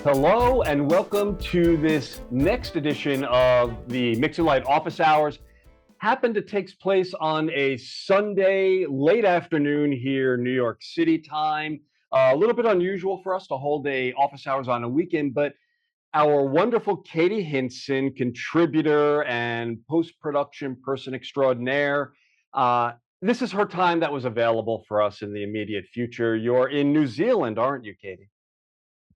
Hello and welcome to this next edition of the Mixing Light office hours. Happened to take place on a Sunday late afternoon here, New York City time. A little bit unusual for us to hold a office hours on a weekend, but our wonderful Katie Hinsen, contributor and post-production person extraordinaire, this is her time that was available for us in the immediate future. You're in New Zealand, aren't you, Katie?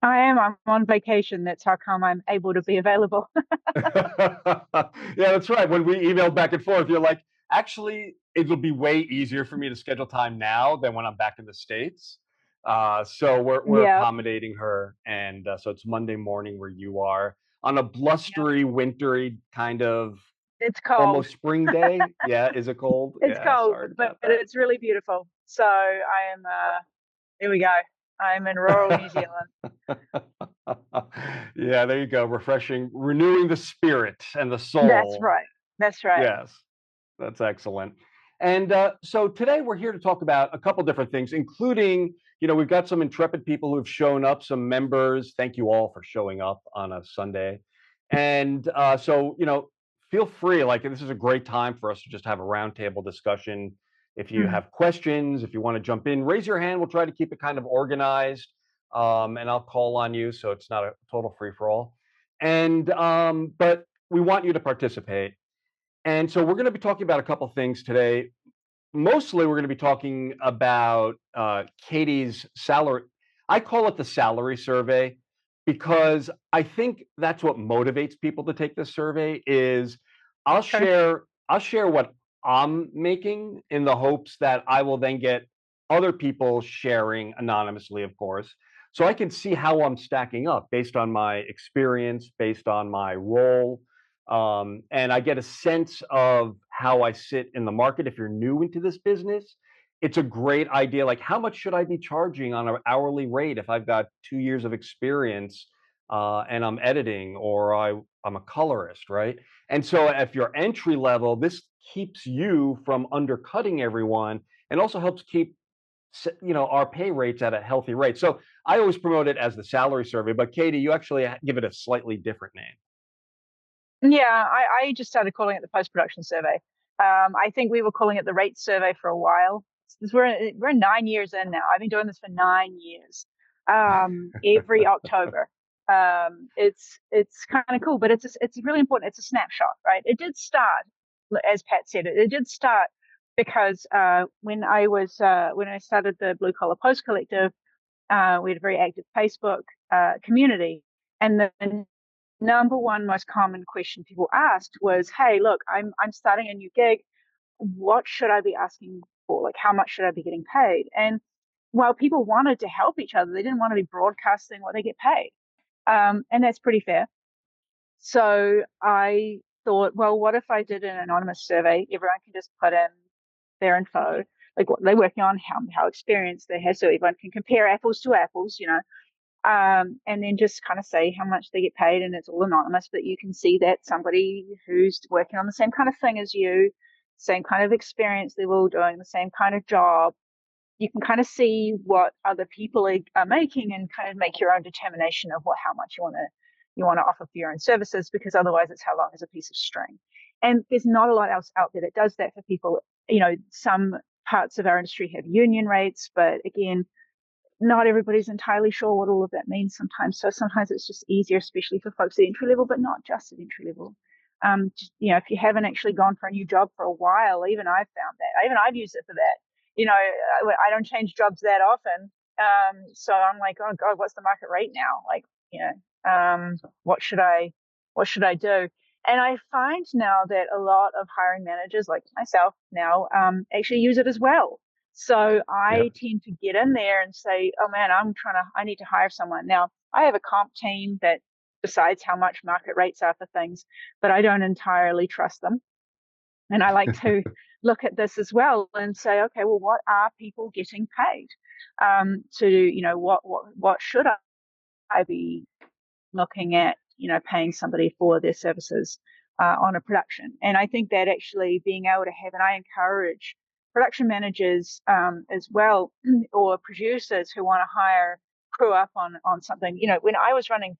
I am. I'm on vacation. That's how come I'm able to be available. Yeah, that's right. When we emailed back and forth, you're like, actually, it'll be way easier for me to schedule time now than when I'm back in the States. So we're Yeah, accommodating her, and so it's Monday morning where you are on a blustery, wintry kind of it's cold. almost spring day. Yeah, is it cold? It's Yeah, cold, sorry but about it's really beautiful. So I am. Here we go. I'm in rural New that. Zealand. Yeah, there you go. Refreshing, renewing the spirit and the That's soul. right. That's right. Yes. That's excellent. And so today we're here to talk about a couple different things, including, we've got some intrepid people who've shown up, some members. Thank you all for showing up on a Sunday. And feel free, like this is a great time for us to just have a roundtable discussion. If you Mm. have questions, if you want to jump in, raise your hand. We'll try to keep it kind of organized, and I'll call on you so it's not a total free for all. And but we want you to participate. And so we're going to be talking about a couple things today. Mostly, we're going to be talking about Katie's salary. I call it the salary survey because I think that's what motivates people to take this survey. Is I'll Okay. share I'll share what I'm making in the hopes that I will then get other people sharing anonymously, of course, so I can see how I'm stacking up based on my experience, based on my role, and I get a sense of how I sit in the market. If you're new into this business, it's a great idea. Like, how much should I be charging on an hourly rate if I've got 2 years of experience and I'm editing or I'm a colorist, right? And so, if you're entry level, this keeps you from undercutting everyone and also helps keep our pay rates at a healthy rate. So I always promote it as the salary survey, but Katie, you actually give it a slightly different name. Yeah, I just started calling it the post-production survey. I think we were calling it the rate survey for a while. We're 9 years in now. I've been doing this for 9 years. Every October. It's kind of cool, but it's really important. It's a snapshot, right? It did start, as Pat said, it did start because when I started the Blue Collar Post Collective, we had a very active Facebook community, and the number one most common question people asked was, "Hey, look, I'm starting a new gig. What should I be asking for? Like, how much should I be getting paid?" And while people wanted to help each other, they didn't want to be broadcasting what they get paid, and that's pretty fair. So I thought, well, what if I did an anonymous survey? Everyone can just put in their info, like what they're working on, how experienced they have, so everyone can compare apples to apples, and then just kind of say how much they get paid, and it's all anonymous, but you can see that somebody who's working on the same kind of thing as you, same kind of experience level, doing the same kind of job, you can kind of see what other people are making and kind of make your own determination of how much you want to offer for your own services, because otherwise it's how long is a piece of string. And there's not a lot else out there that does that for people. Some parts of our industry have union rates, but again, not everybody's entirely sure what all of that means sometimes. So sometimes it's just easier, especially for folks at entry level, but not just at entry level. If you haven't actually gone for a new job for a while, even I've found that. Even I've used it for that. I don't change jobs that often. So I'm like, oh God, what's the market rate now? Like, what should I do? And I find now that a lot of hiring managers like myself now actually use it as well. So Yeah. I tend to get in there and say, oh man, I need to hire someone. Now, I have a comp team that decides how much market rates are for things, but I don't entirely trust them. And I like to look at this as well and say, okay, well, what are people getting paid? What should I be looking at, paying somebody for their services on a production? And I think that actually being able to have, and I encourage production managers as well, or producers who want to hire screw up on something. When I was running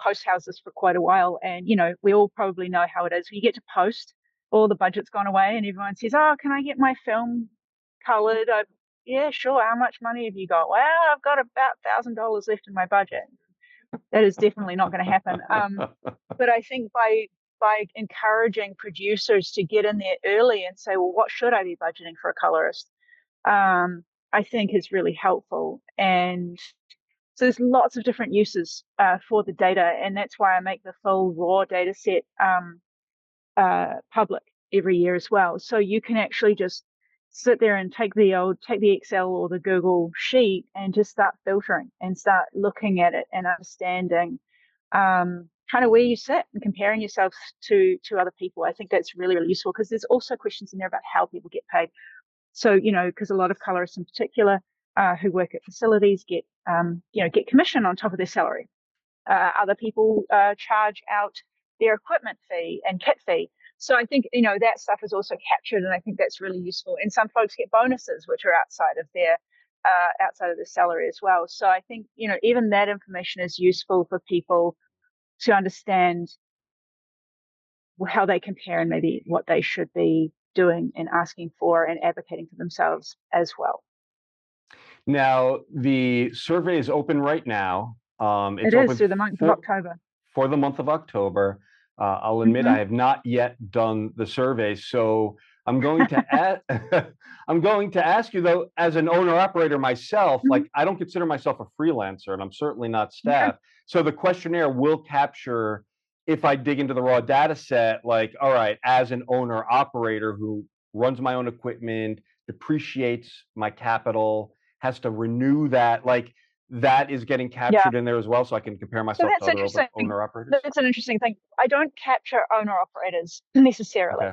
post houses for quite a while, and we all probably know how it is. You get to post, all the budget's gone away, and everyone says, "Oh, can I get my film colored?" Yeah, sure. How much money have you got? Well, I've got about $1,000 left in my budget. That is definitely not going to happen. But I think by encouraging producers to get in there early and say, well, what should I be budgeting for a colorist? I think is really helpful. And so there's lots of different uses for the data, and that's why I make the full raw data set public every year as well. So you can actually just sit there and take the Excel or the Google sheet and just start filtering and start looking at it and understanding kind of where you sit and comparing yourself to other people. I think that's really, really useful, because there's also questions in there about how people get paid. So, because a lot of colorists in particular who work at facilities get commission on top of their salary. Other people charge out their equipment fee and kit fee. So I think, that stuff is also captured, and I think that's really useful. And some folks get bonuses, which are outside of their salary as well. So I think, even that information is useful for people to understand how they compare and maybe what they should be doing and asking for and advocating for themselves as well. Now, the survey is open right now. It is through the month of October. For the month of October. I'll admit I have not yet done the survey, so I'm going to I'm going to ask you, though, as an owner operator myself, like, I don't consider myself a freelancer, and I'm certainly not staff. So the questionnaire will capture, if I dig into the raw data set, like, all right, as an owner operator who runs my own equipment, depreciates my capital, has to renew that, like, that is getting captured in there as well, so I can compare myself to other owner operators? That's an interesting thing. I don't capture owner operators necessarily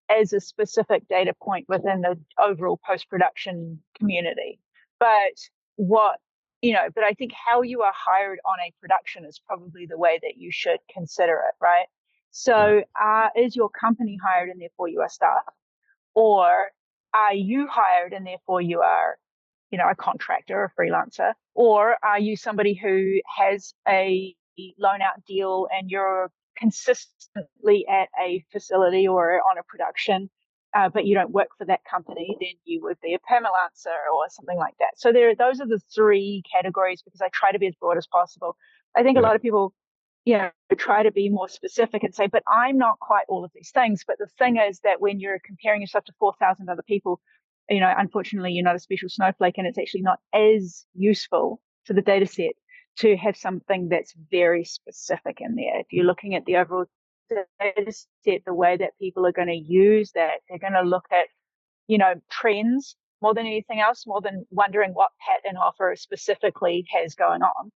as a specific data point within the overall post-production community. But but I think how you are hired on a production is probably the way that you should consider it, right? So is your company hired and therefore you are staff? Or are you hired and therefore you are a contractor, a freelancer? Or are you somebody who has a loan out deal and you're consistently at a facility or on a production, but you don't work for that company? Then you would be a permalancer or something like that. So those are the three categories, because I try to be as broad as possible. I think a lot of people try to be more specific and say, but I'm not quite all of these things. But the thing is that when you're comparing yourself to 4,000 other people, unfortunately, you're not a special snowflake, and it's actually not as useful to the data set to have something that's very specific in there. If you're looking at the overall data set, the way that people are going to use that, they're going to look at, trends more than anything else, more than wondering what Pat Inhofer specifically has going on.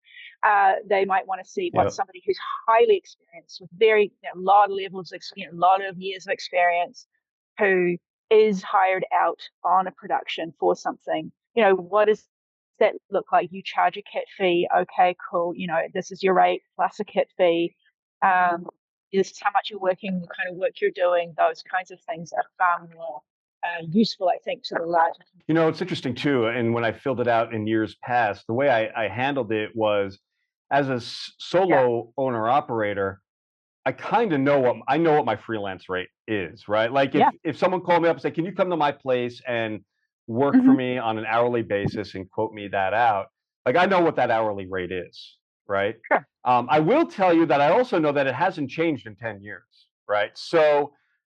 They might want to see what somebody who's highly experienced with very lot of levels, a lot of years of experience, who is hired out on a production for something. What does that look like? You charge a kit fee. Okay, cool. This is your rate plus a kit fee. This is how much you're working, the kind of work you're doing. Those kinds of things are far more useful, I think, to the larger. It's interesting too, and when I filled it out in years past, the way I handled it was, as a solo owner operator, I kind of know what my freelance rate is, right? Like, if someone called me up and said, "Can you come to my place and work for me on an hourly basis and quote me that out?" Like, I know what that hourly rate is, right? Sure. I will tell you that I also know that it hasn't changed in 10 years, right? So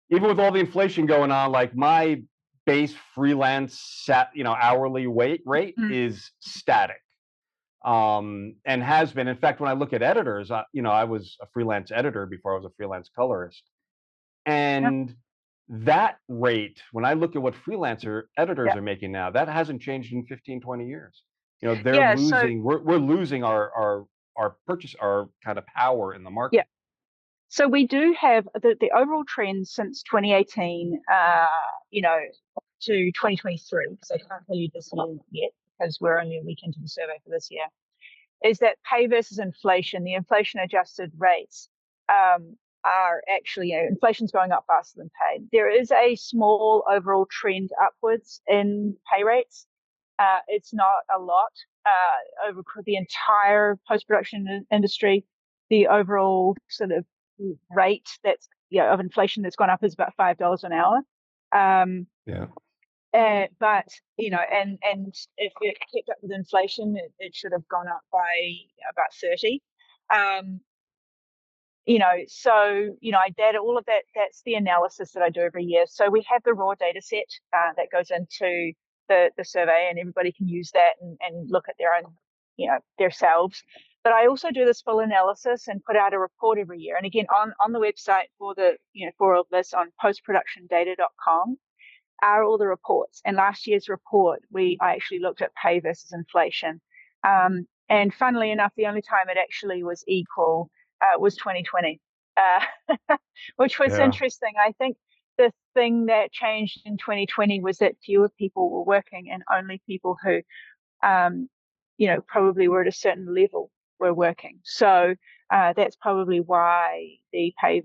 even with all the inflation going on, like, my base freelance hourly rate is static, and has been. In fact, when I look at editors, I was a freelance editor before I was a freelance colorist, and that rate, when I look at what freelancer editors are making now, that hasn't changed in 15, 20 years. They're losing. We're losing our kind of power in the market. Yeah. So we do have the overall trend since 2018, to 2023, because I can't tell you this year yet, because we're only a week into the survey for this year, is that pay versus inflation, the inflation adjusted rates are actually, inflation's going up faster than pay. There is a small overall trend upwards in pay rates, It's not a lot over the entire post-production industry. The overall sort of rate that's of inflation that's gone up is about $5 an hour. Yeah. But and if it kept up with inflation, it should have gone up by about 30. So I did all of that. That's the analysis that I do every year. So we have the raw data set that goes into the survey, and everybody can use that and look at their own, themselves. But I also do this full analysis and put out a report every year. And again, on the website for all of this on postproductiondata.com are all the reports. And last year's report, I actually looked at pay versus inflation. And funnily enough, the only time it actually was equal was 2020, which was interesting. I think the thing that changed in 2020 was that fewer people were working, and only people who, probably were at a certain level were working. So that's probably why the pay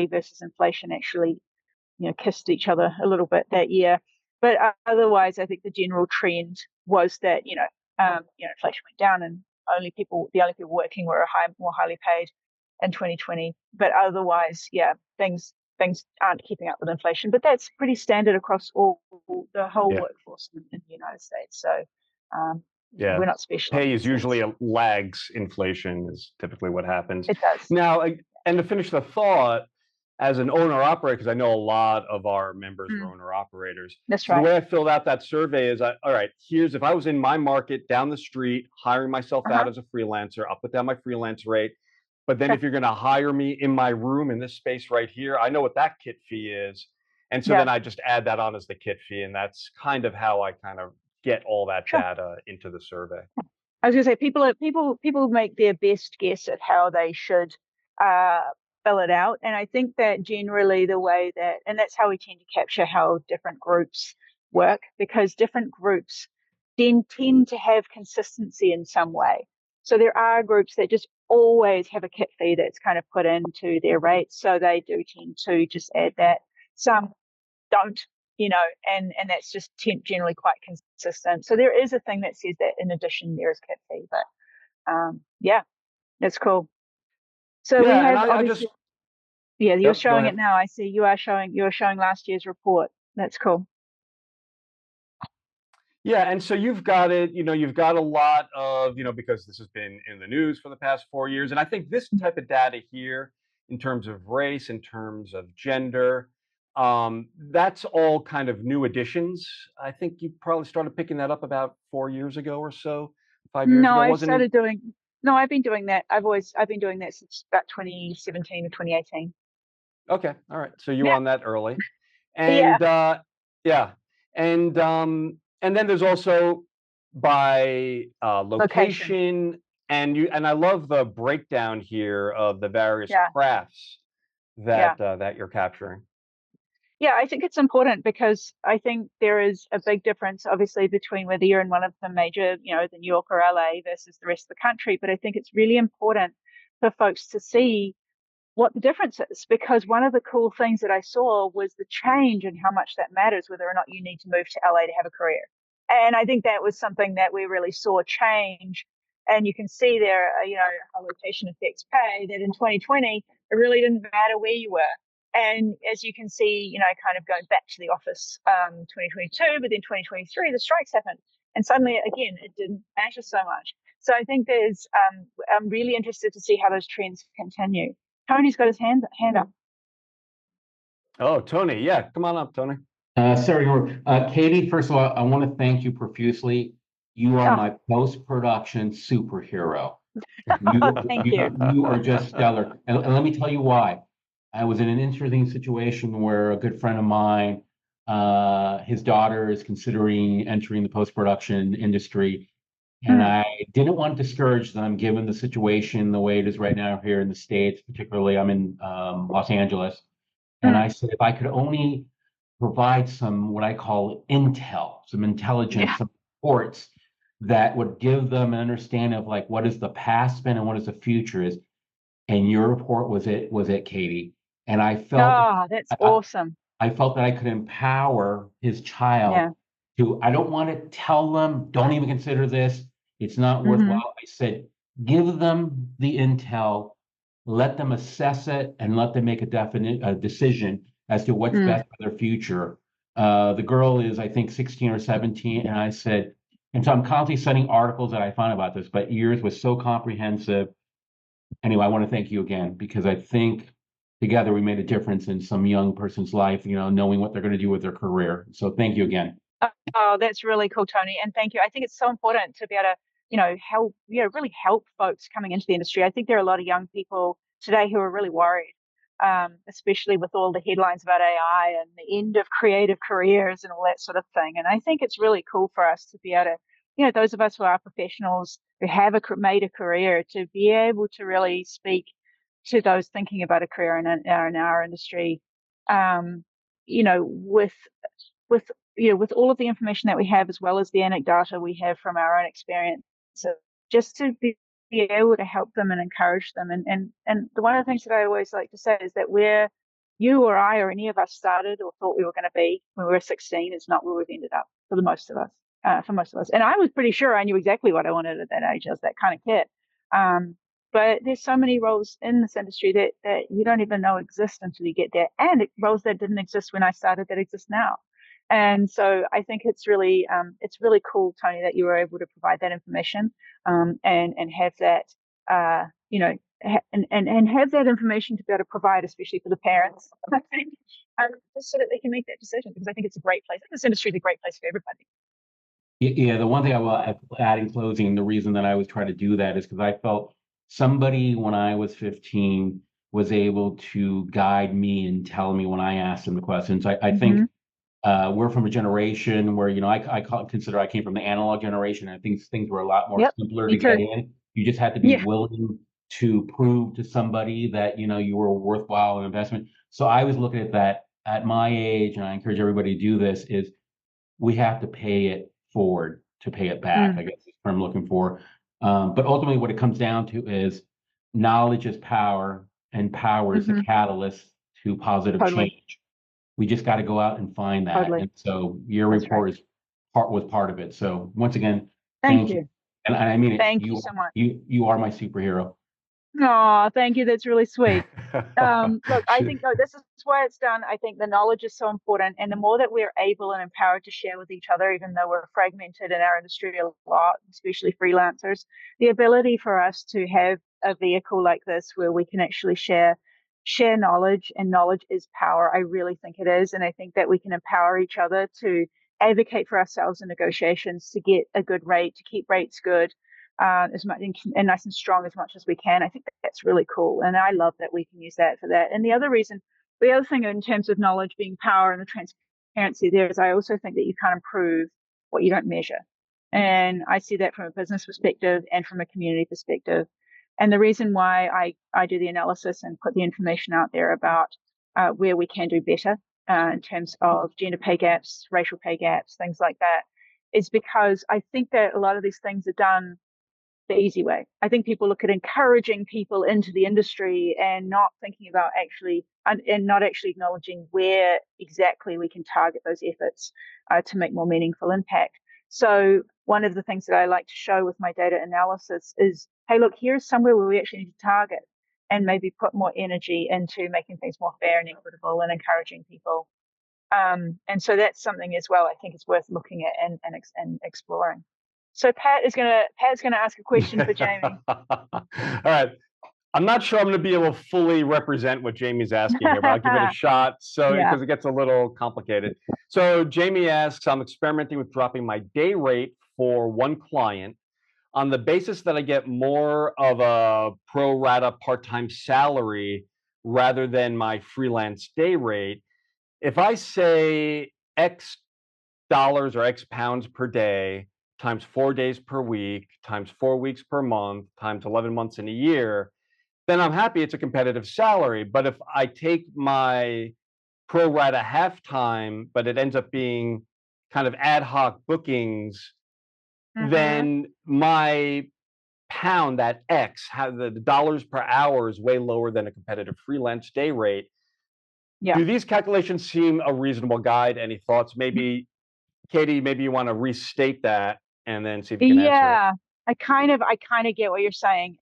versus inflation actually kissed each other a little bit that year. But otherwise, I think the general trend was that inflation went down, and the only people working were more highly paid in 2020. But otherwise, things aren't keeping up with inflation. But that's pretty standard across the whole workforce in the United States. So we're not special. Pay is usually lags inflation is typically what happens. It does. Now, and to finish the thought, as an owner operator, because I know a lot of our members are owner operators. That's right. The way I filled out that survey is, all right, if I was in my market down the street, hiring myself out as a freelancer, I'll put down my freelance rate. But then if you're going to hire me in my room in this space right here, I know what that kit fee is. And so then I just add that on as the kit fee. And that's kind of how I kind of get all that data into the survey. I was going to say, people make their best guess at how they should fill it out. And I think that generally the way and that's how we tend to capture how different groups work, because different groups then tend to have consistency in some way. So there are groups that just always have a kit fee that's kind of put into their rates. So they do tend to just add that. Some don't, and that's just generally quite consistent. So there is a thing that says that in addition there is kit fee, but that's cool. So we have you're showing it now. I see you're showing last year's report. That's cool. Yeah, and so you've got it, you've got a lot of, because this has been in the news for the past 4 years. And I think this type of data here, in terms of race, in terms of gender, that's all kind of new additions. I think you probably started picking that up about 4 years ago or so, 5 years ago. I've been doing that. I've been doing that since about 2017 or 2018. Okay. All right. So you were on that early. And and then there's also by location, and I love the breakdown here of the various crafts that you're capturing. Yeah, I think it's important because I think there is a big difference, obviously, between whether you're in one of the major, the New York or LA versus the rest of the country. But I think it's really important for folks to see what the difference is, because one of the cool things that I saw was the change in how much that matters, whether or not you need to move to LA to have a career. And I think that was something that we really saw change. And you can see there, how location affects pay, that in 2020, it really didn't matter where you were. And as you can see, kind of going back to the office 2022, but then 2023, the strikes happened. And suddenly, again, it didn't matter so much. So I think I'm really interested to see how those trends continue. Tony's got his hand up. Oh, Tony. Yeah, come on up, Tony. Sorry, Katie, first of all, I want to thank you profusely. You are my post-production superhero. Thank you. You are just stellar. And let me tell you why. I was in an interesting situation where a good friend of mine, his daughter is considering entering the post-production industry. And I didn't want to discourage them, given the situation the way it is right now here in the States, particularly I'm in Los Angeles. And I said, if I could only provide some, what I call intel, some intelligence, some reports that would give them an understanding of like, what is the past been and what is the future is. And your report was it, Katie. And I felt, that's awesome. I felt that I could empower his child I don't want to tell them, don't even consider this. It's not worthwhile. I said, give them the intel, let them assess it, and let them make a decision as to what's best for their future. The girl is, I think, 16 or 17, and I said, and so I'm constantly sending articles that I found about this, but yours was so comprehensive. Anyway, I want to thank you again, because I think together we made a difference in some young person's life, knowing what they're going to do with their career. So thank you again. Oh, that's really cool, Tony. And thank you. I think it's so important to be able to, help, really help folks coming into the industry. I think there are a lot of young people today who are really worried, especially with all the headlines about AI and the end of creative careers and all that sort of thing. And I think it's really cool for us to be able to, those of us who are professionals who have made a career, to be able to really speak to those thinking about a career in our industry, with with with all of the information that we have, as well as the anecdata we have from our own experience, so just to be able to help them and encourage them. And one of the things that I always like to say is that where you or I or any of us started or thought we were going to be when we were 16 is not where we've ended up for most of us. And I was pretty sure I knew exactly what I wanted at that age. I was that kind of kid. But there's so many roles in this industry that you don't even know exist until you get there, and roles that didn't exist when I started that exist now. And so I think it's really cool, Tony, that you were able to provide that information, and have that, and have that information to be able to provide, especially for the parents, I think, just so that they can make that decision, because I think it's a great place. I think this industry is a great place for everybody. Yeah, the one thing I will add in closing, the reason that I was trying to do that is because I felt somebody when I was 15 was able to guide me and tell me when I asked them the questions. I think we're from a generation where, consider I came from the analog generation. I think things were a lot more simpler to get in. You just had to be willing to prove to somebody that, you were a worthwhile investment. So I was looking at that at my age, and I encourage everybody to do this, is we have to pay it forward to pay it back, I guess is what I'm looking for. But ultimately what it comes down to is knowledge is power, and power is the catalyst to positive change. We just got to go out and find that. And so your report was part of it. So once again, thank you. And I mean it. Thank you so much. You are my superhero. Oh, thank you. That's really sweet. Look, I think this is why it's done. I think the knowledge is so important, and the more that we're able and empowered to share with each other, even though we're fragmented in our industry a lot, especially freelancers, the ability for us to have a vehicle like this where we can actually share knowledge, and knowledge is power. I really think it is, and I think that we can empower each other to advocate for ourselves in negotiations, to get a good rate, to keep rates good, as much and nice and strong as much as we can. I think that's really cool, and I love that we can use that for that. And the other thing in terms of knowledge being power and the transparency there is, I also think that you can't improve what you don't measure, and I see that from a business perspective and from a community perspective. And the reason why I do the analysis and put the information out there about where we can do better in terms of gender pay gaps, racial pay gaps, things like that, is because I think that a lot of these things are done the easy way. I think people look at encouraging people into the industry and not thinking about and not actually acknowledging where exactly we can target those efforts to make more meaningful impact. So one of the things that I like to show with my data analysis is, hey, look, here's somewhere where we actually need to target and maybe put more energy into making things more fair and equitable and encouraging people. And so that's something as well I think is worth looking at and exploring. So Pat's gonna ask a question for Jamie. All right. I'm not sure I'm going to be able to fully represent what Jamie's asking here, but I'll give it a shot. So because it gets a little complicated. So Jamie asks, I'm experimenting with dropping my day rate for one client on the basis that I get more of a pro rata part-time salary rather than my freelance day rate. If I say X dollars or X pounds per day times 4 days per week times 4 weeks per month times 11 months in a year, then I'm happy it's a competitive salary. But if I take my pro rata halftime, but it ends up being kind of ad hoc bookings, then my pound, that X, the dollars per hour is way lower than a competitive freelance day rate. Do these calculations seem a reasonable guide? Any thoughts? Maybe Katie, maybe you want to restate that and then see if you can answer it. Yeah, I kind of get what you're saying,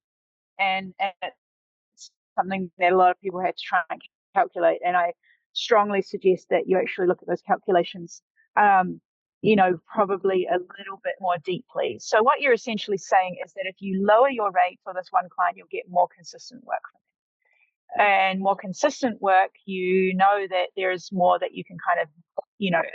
and it's something that a lot of people had to try and calculate. And I strongly suggest that you actually look at those calculations, probably a little bit more deeply. So what you're essentially saying is that if you lower your rate for this one client, you'll get more consistent work from them. And more consistent work, you know that there's more that you can kind of,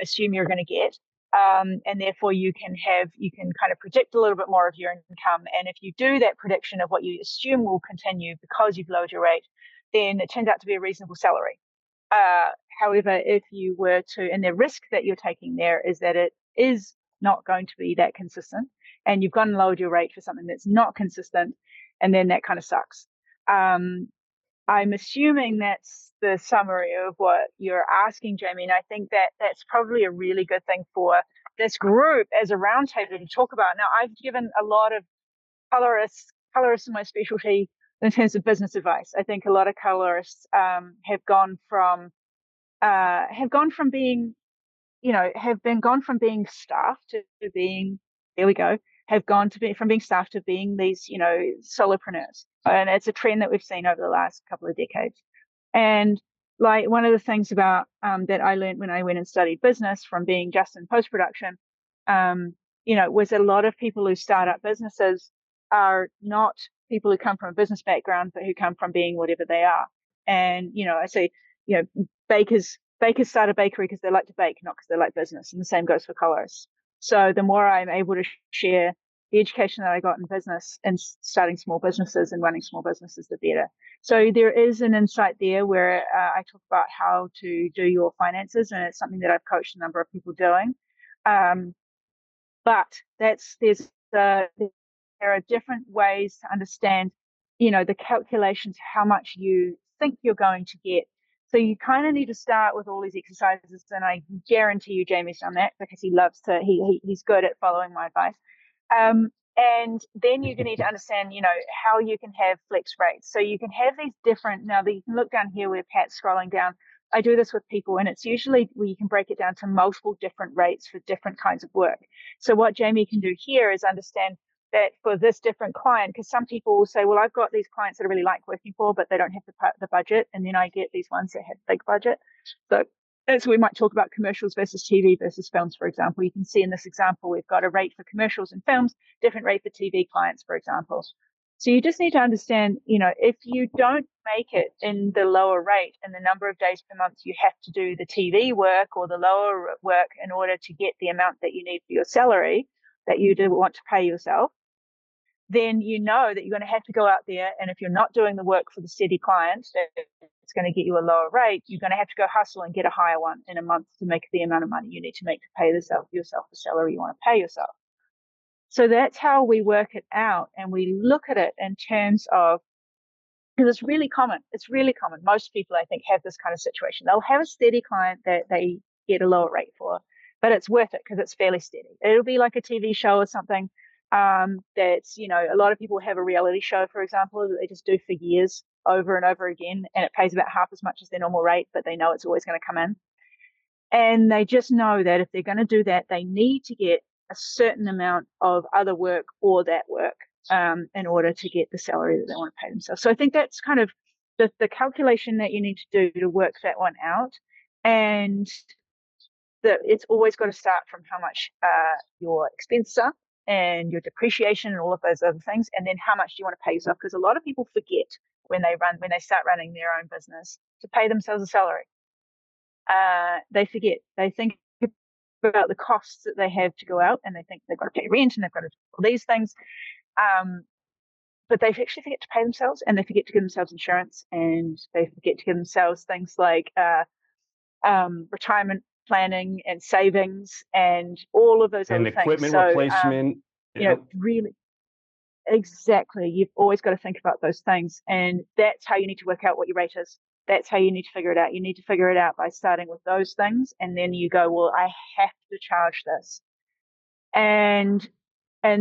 assume you're going to get. And therefore you can kind of predict a little bit more of your income. And if you do that prediction of what you assume will continue because you've lowered your rate, then it turns out to be a reasonable salary. However, if you were to, and the risk that you're taking there is that it is not going to be that consistent, and you've gone and lowered your rate for something that's not consistent, and then that kind of sucks. I'm assuming that's the summary of what you're asking, Jamie, and I think that that's probably a really good thing for this group as a roundtable to talk about. Now, I've given a lot of colorists are my specialty in terms of business advice. I think a lot of colorists have gone from being, gone from being staff to being, there we go, have gone to be from being staff to being these, solopreneurs. And it's a trend that we've seen over the last couple of decades. And like one of the things about that I learned when I went and studied business from being just in post-production, was a lot of people who start up businesses are not people who come from a business background, but who come from being whatever they are. And, I say, bakers start a bakery because they like to bake, not because they like business. And the same goes for colorists. So the more I'm able to share the education that I got in business and starting small businesses and running small businesses, the better. So there is an insight there where I talk about how to do your finances, and it's something that I've coached a number of people doing. But there are different ways to understand, the calculations, how much you think you're going to get. So you kind of need to start with all these exercises, and I guarantee you Jamie's done that because he's good at following my advice. And then you need to understand, how you can have flex rates. So you can have these different, now that you can look down here where Pat's scrolling down. I do this with people, and it's usually where you can break it down to multiple different rates for different kinds of work. So what Jamie can do here is understand that for this different client, because some people will say, well, I've got these clients that I really like working for, but they don't have the budget. And then I get these ones that have big budget. So as we might talk about commercials versus TV versus films, for example. You can see in this example, we've got a rate for commercials and films, different rate for TV clients, for example. So you just need to understand, if you don't make it in the lower rate and the number of days per month you have to do the TV work or the lower work in order to get the amount that you need for your salary that you do want to pay yourself, then you know that you're going to have to go out there. And if you're not doing the work for the steady client it's going to get you a lower rate, you're going to have to go hustle and get a higher one in a month to make the amount of money you need to make to pay yourself the salary you want to pay yourself. So that's how we work it out. And we look at it in terms of, because it's really common. Most people, I think, have this kind of situation. They'll have a steady client that they get a lower rate for, but it's worth it because it's fairly steady. It'll be like a TV show or something that's, a lot of people have a reality show, for example, that they just do for years over and over again, and it pays about half as much as their normal rate, but they know it's always going to come in. And they just know that if they're going to do that, they need to get a certain amount of other work or that work in order to get the salary that they want to pay themselves. So I think that's kind of the calculation that you need to do to work that one out. And it's always got to start from how much your expenses are and your depreciation and all of those other things, and then how much do you want to pay yourself? Because a lot of people forget when they start running their own business to pay themselves a salary. They forget. They think about the costs that they have to go out, and they think they've got to pay rent and they've got to do all these things. But they actually forget to pay themselves, and they forget to give themselves insurance, and they forget to give themselves things like retirement planning and savings and all of those and other things. Equipment replacement. Really, exactly. You've always got to think about those things, and that's how you need to work out what your rate is. That's how you need to figure it out. You need to figure it out by starting with those things, and then you go, well, I have to charge this, and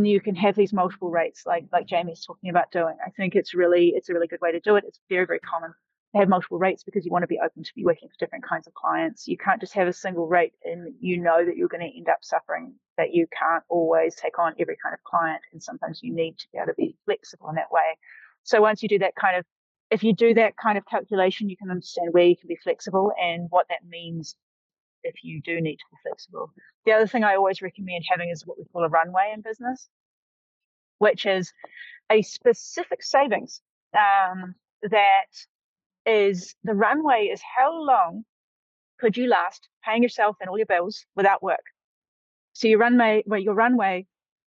you can have these multiple rates, like Jamie's talking about doing. I think it's a really good way to do it. It's very, very common have multiple rates because you want to be open to be working for different kinds of clients. You can't just have a single rate and you know that you're going to end up suffering, that you can't always take on every kind of client. And sometimes you need to be able to be flexible in that way. So once you do that kind of, if you do that kind of calculation, you can understand where you can be flexible and what that means if you do need to be flexible. The other thing I always recommend having is what we call a runway in business, which is a specific savings that is, the runway is how long could you last paying yourself and all your bills without work. So your runway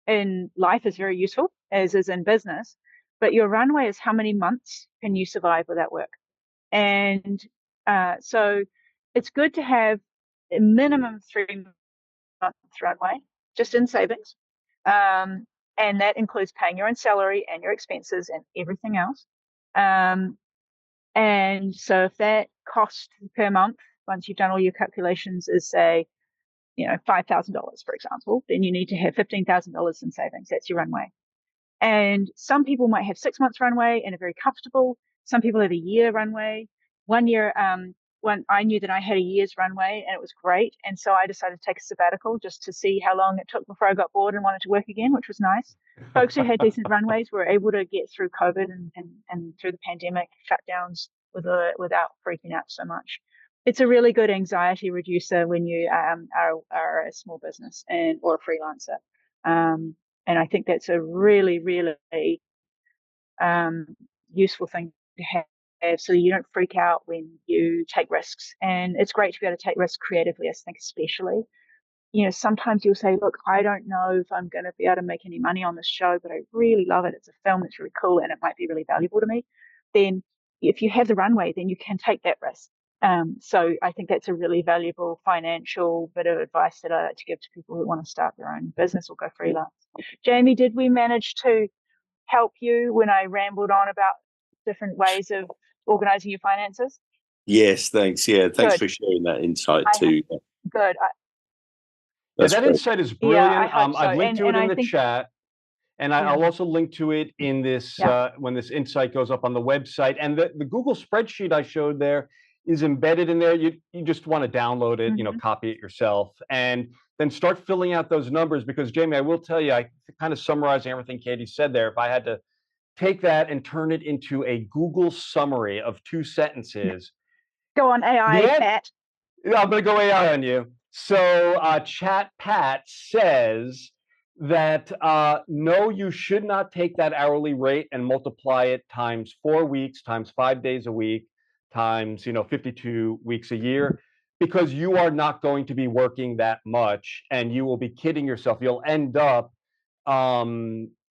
in life is very useful, as is in business, but your runway is how many months can you survive without work. And so it's good to have a minimum 3 months runway just in savings. And that includes paying your own salary and your expenses and everything else. And so if that cost per month, once you've done all your calculations, is say, $5,000, for example, then you need to have $15,000 in savings. That's your runway. And some people might have 6 months runway and are very comfortable. Some people have a year runway. 1 year, when I knew that I had a year's runway and it was great. And so I decided to take a sabbatical just to see how long it took before I got bored and wanted to work again, which was nice. Folks who had decent runways were able to get through COVID and through the pandemic shutdowns without freaking out so much. It's a really good anxiety reducer when you are a small business or a freelancer. And I think that's a really, really useful thing to have, so you don't freak out when you take risks. And it's great to be able to take risks creatively, I think, especially. Sometimes you'll say, look, I don't know if I'm going to be able to make any money on this show, but I really love it. It's a film that's really cool and it might be really valuable to me. Then if you have the runway, then you can take that risk. So I think that's a really valuable financial bit of advice that I like to give to people who want to start their own business or go freelance. Jamie, did we manage to help you when I rambled on about different ways of organizing your finances? Yes, thanks. Yeah, thanks Good. for sharing that insight too. Good. That's that great. insight is brilliant. Yeah, I hope so. I've linked to it in the chat. And I'll Yeah. also link to it in this when this insight goes up on the website. And the Google spreadsheet I showed there is embedded in there. You just want to download it, copy it yourself, and then start filling out those numbers. Because Jamie, I will tell you, I kind of summarizing everything Katie said there. If I had to take that and turn it into a Google summary of 2 sentences. Go on, AI, Pat. I'm going to go AI on you. So Chat Pat says that no, you should not take that hourly rate and multiply it times 4 weeks, times 5 days a week, times 52 weeks a year, because you are not going to be working that much, and you will be kidding yourself. You'll end up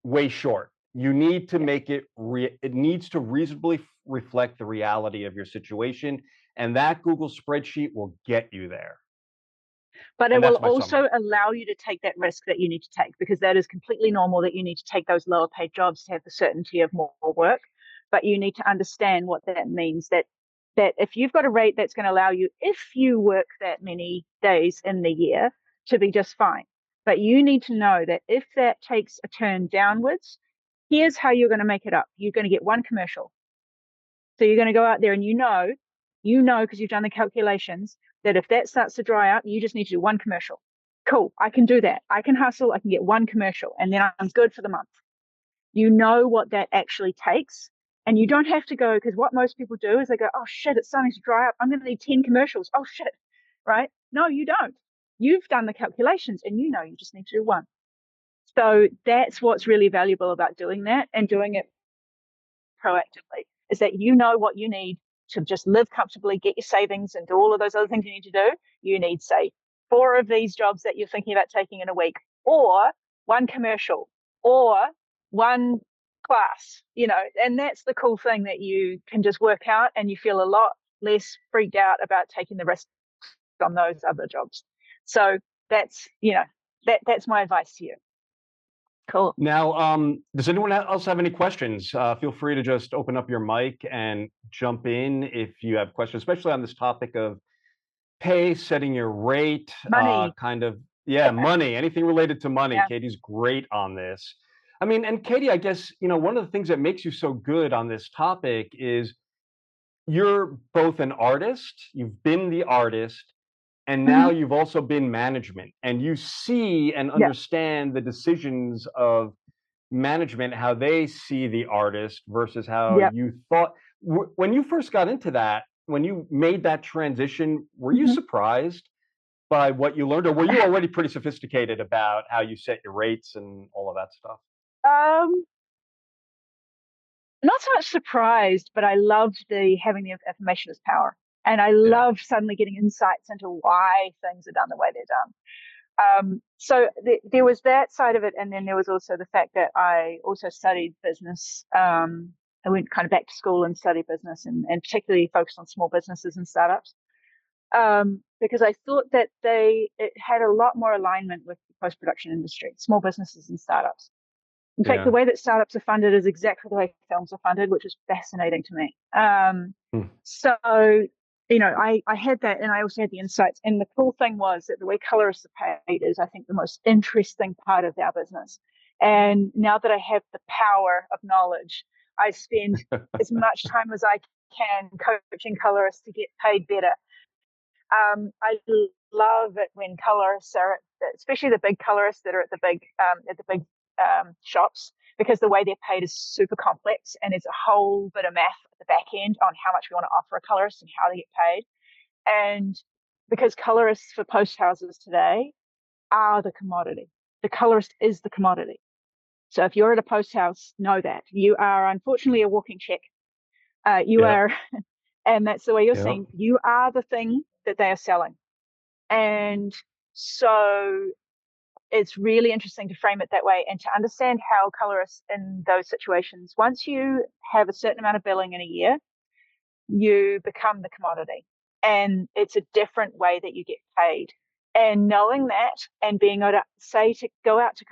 way short. You need to make it. It needs to reasonably reflect the reality of your situation, and that Google spreadsheet will get you there. But it will also allow you to take that risk that you need to take, because that is completely normal that you need to take those lower paid jobs to have the certainty of more work. But you need to understand what that means, that if you've got a rate that's going to allow you, if you work that many days in the year, to be just fine. But you need to know that if that takes a turn downwards, here's how you're going to make it up. You're going to get one commercial. So you're going to go out there and you know, because you've done the calculations, that if that starts to dry up, you just need to do one commercial. Cool, I can do that. I can hustle, I can get one commercial, and then I'm good for the month. You know what that actually takes, and you don't have to go, because what most people do is they go, oh shit, it's starting to dry up. I'm going to need 10 commercials. Oh shit, right? No, you don't. You've done the calculations and you know you just need to do one. So that's what's really valuable about doing that and doing it proactively, is that you know what you need to just live comfortably, get your savings, and do all of those other things you need to do. You need, say, 4 of these jobs that you're thinking about taking in a week, or 1 commercial, or 1 class, and that's the cool thing, that you can just work out and you feel a lot less freaked out about taking the risk on those other jobs. So that's, that's my advice to you. Cool. Now, does anyone else have any questions? Feel free to just open up your mic and jump in if you have questions, especially on this topic of pay, setting your rate, money, money, anything related to money. Yeah. Katie's great on this. I mean, and Katie, I guess, one of the things that makes you so good on this topic is you're both an artist, you've been the artist, and now Mhm. you've also been management, and you see and Yeah. understand the decisions of management, how they see the artist versus how Yeah. you thought. When you first got into that, when you made that transition, were you Mhm. surprised by what you learned, or were you already pretty sophisticated about how you set your rates and all of that stuff? Um, Not so much surprised, but I loved the having the information as power. And I Yeah. loved suddenly getting insights into why things are done the way they're done. So there was that side of it, and then there was also the fact that I also studied business. I went kind of back to school and studied business, and particularly focused on small businesses and startups, because I thought that it had a lot more alignment with the post production industry, small businesses and startups. In fact, the Yeah. way that startups are funded is exactly the way films are funded, which is fascinating to me. Hmm. So, I had that, and I also had the insights. And the cool thing was that the way colorists are paid is, I think, the most interesting part of our business. And now that I have the power of knowledge, I spend as much time as I can coaching colorists to get paid better. I love it when colorists are, especially the big colorists that are at the big shops, because the way they're paid is super complex, and there's a whole bit of math at the back end on how much we want to offer a colorist and how they get paid. And because colorists for post houses today are the commodity, the colorist is the commodity. So if you're at a post house, know that you are unfortunately a walking check. You Yep. are, and that's the way you're Yep. seen. You are the thing that they are selling. And so it's really interesting to frame it that way and to understand how colorists in those situations, once you have a certain amount of billing in a year, you become the commodity. And it's a different way that you get paid. And knowing that and being able to say I go out to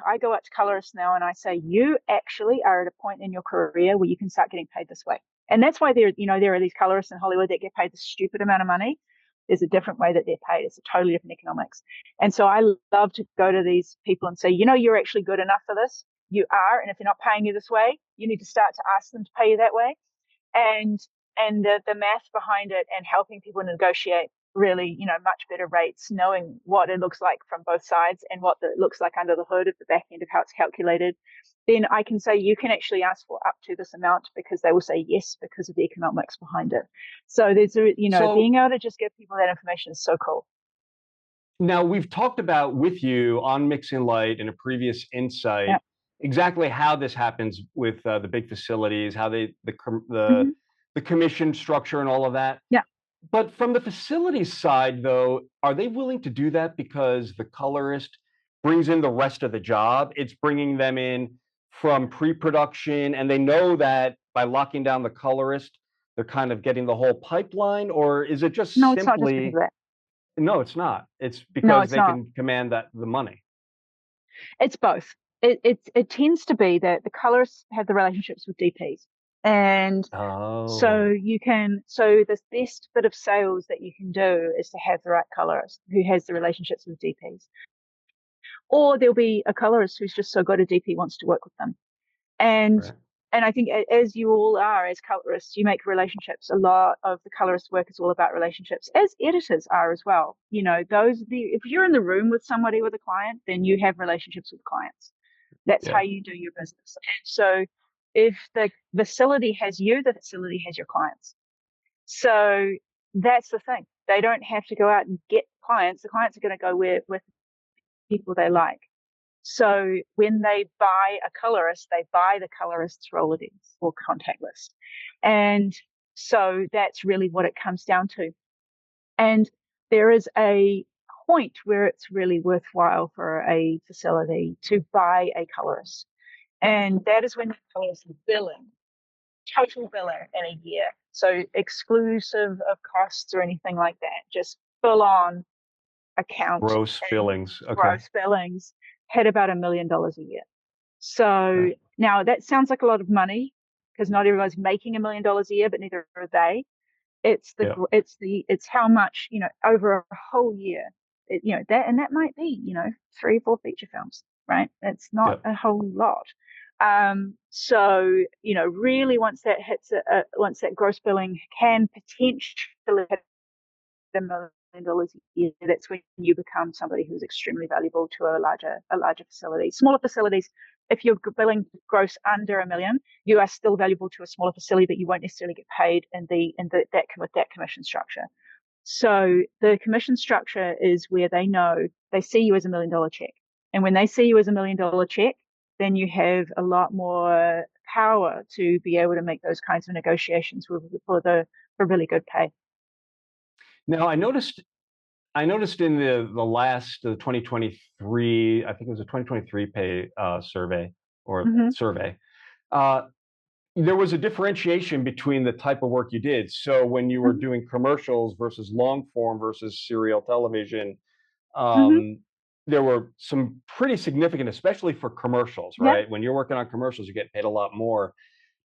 colorists now and I say, you actually are at a point in your career where you can start getting paid this way. And that's why there are these colorists in Hollywood that get paid the stupid amount of money. There's a different way that they're paid. It's a totally different economics. And so I love to go to these people and say, you're actually good enough for this. You are. And if they're not paying you this way, you need to start to ask them to pay you that way. And the math behind it, and helping people negotiate really, much better rates, knowing what it looks like from both sides and what it looks like under the hood at the back end of how it's calculated, then I can say you can actually ask for up to this amount, because they will say yes because of the economics behind it. So there's So being able to just give people that information is so cool. now we've talked about with you on Mixing Light in a previous Yeah. insight exactly how this happens with the big facilities, how Mm-hmm. the commission structure and all of that. Yeah. But from the facility side, though, are they willing to do that because the colorist brings in the rest of the job? It's bringing them in from pre-production, and they know that by locking down the colorist, they're kind of getting the whole pipeline, or is it just No, it's not just because of simply that. no, it's not. It's No, because it's they not. can command the money. It's both. It tends to be that the colorists have the relationships with DPs, and so Oh, the best bit of sales that you can do is to have the right colorist who has the relationships with DPs. Or there'll be a colorist who's just so good a DP wants to work with them. And right. and I think, as you all are as colorists, you make relationships. A lot of the colorist work is all about relationships, as editors are as well. If you're in the room with somebody, with a client, then you have relationships with clients. That's how Yeah. you do your business. And so if the facility has you, the facility has your clients. So that's the thing. They don't have to go out and get clients. The clients are going to go with people they like. So when they buy a colorist, they buy the colorist's Rolodex or contact list. And so that's really what it comes down to. And there is a point where it's really worthwhile for a facility to buy a colorist. And that is when the colorist is billing, total billing in a year. So exclusive of costs or anything like that, just full on account Gross and billings. Okay. gross billings, hit about $1 million a year. So Right. now that sounds like a lot of money, because not everyone's making $1 million a year, but neither are they. Yeah. It's how much, over a whole year, that might be, 3 or 4 feature films, right? It's not Yeah. a whole lot. So, really once that hits once that gross billing can potentially hit $1 million a year, that's when you become somebody who's extremely valuable to a larger facility. Smaller facilities, if you're billing gross under $1 million, you are still valuable to a smaller facility, but you won't necessarily get paid with that commission structure. So the commission structure is where they see you as $1 million check. And when they see you as $1 million check, then you have a lot more power to be able to make those kinds of negotiations for really good pay. Now, I noticed in the last 2023, I think it was a 2023 pay survey or survey, there was a differentiation between the type of work you did. So when you were doing commercials versus long form versus serial television, there were some pretty significant, especially for commercials, right? When you're working on commercials, you get paid a lot more.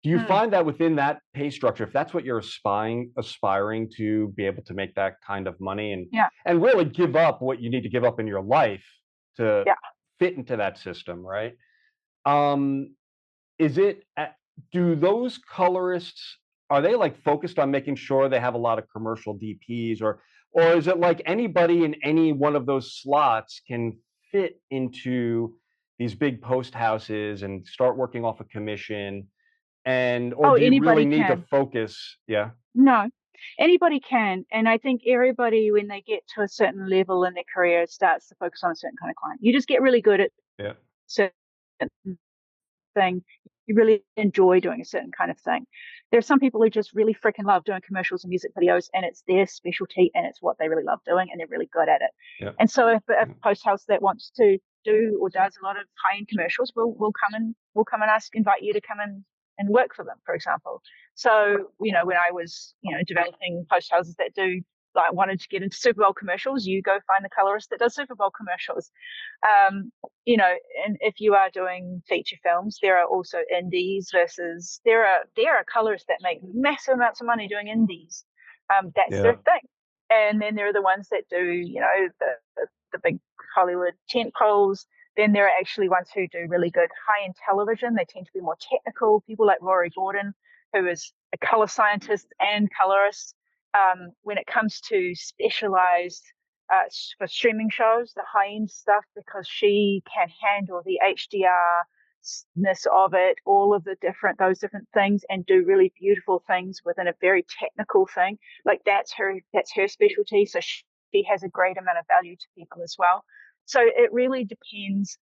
Do you find that within that pay structure, if that's what you're aspiring to be able to make that kind of money and really give up what you need to give up in your life to fit into that system, right? Do those colorists, are they like focused on making sure they have a lot of commercial DPs, or is it like anybody in any one of those slots can fit into these big post houses and start working off a commission? Or do you really need to focus? Yeah. No, anybody can. And I think everybody, when they get to a certain level in their career, starts to focus on a certain kind of client. You just get really good at certain thing. You really enjoy doing a certain kind of thing. There are some people who just really freaking love doing commercials and music videos, and it's their specialty and it's what they really love doing, and they're really good at it. And so if a post house that wants to do or does a lot of high-end commercials will come and invite you to come in and work for them, for example. So, when I was, developing post houses that wanted to get into Super Bowl commercials, you go find the colorist that does Super Bowl commercials. And if you are doing feature films, there are also indies versus there are colorists that make massive amounts of money doing indies. That's their thing. And then there are the ones that do, the big Hollywood tent poles. Then there are actually ones who do really good high-end television. They tend to be more technical. People like Rory Gordon, who is a color scientist and colorist. When it comes to specialized for streaming shows, the high-end stuff, because she can handle the HDR-ness of it, all of those different things, and do really beautiful things within a very technical thing. Like that's her specialty. So she has a great amount of value to people as well. So it really depends.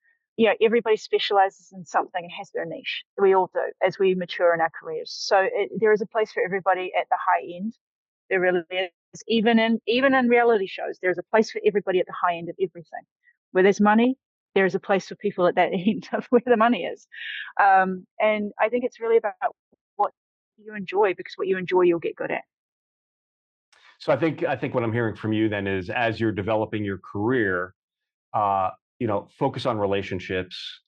Everybody specializes in something and has their niche. We all do as we mature in our careers. So there is a place for everybody at the high end. There really is. Even in reality shows, there's a place for everybody at the high end of everything. Where there's money, there's a place for people at that end of where the money is. And I think it's really about what you enjoy, because what you enjoy, you'll get good at. So I think what I'm hearing from you then is, as you're developing your career, focus on relationships,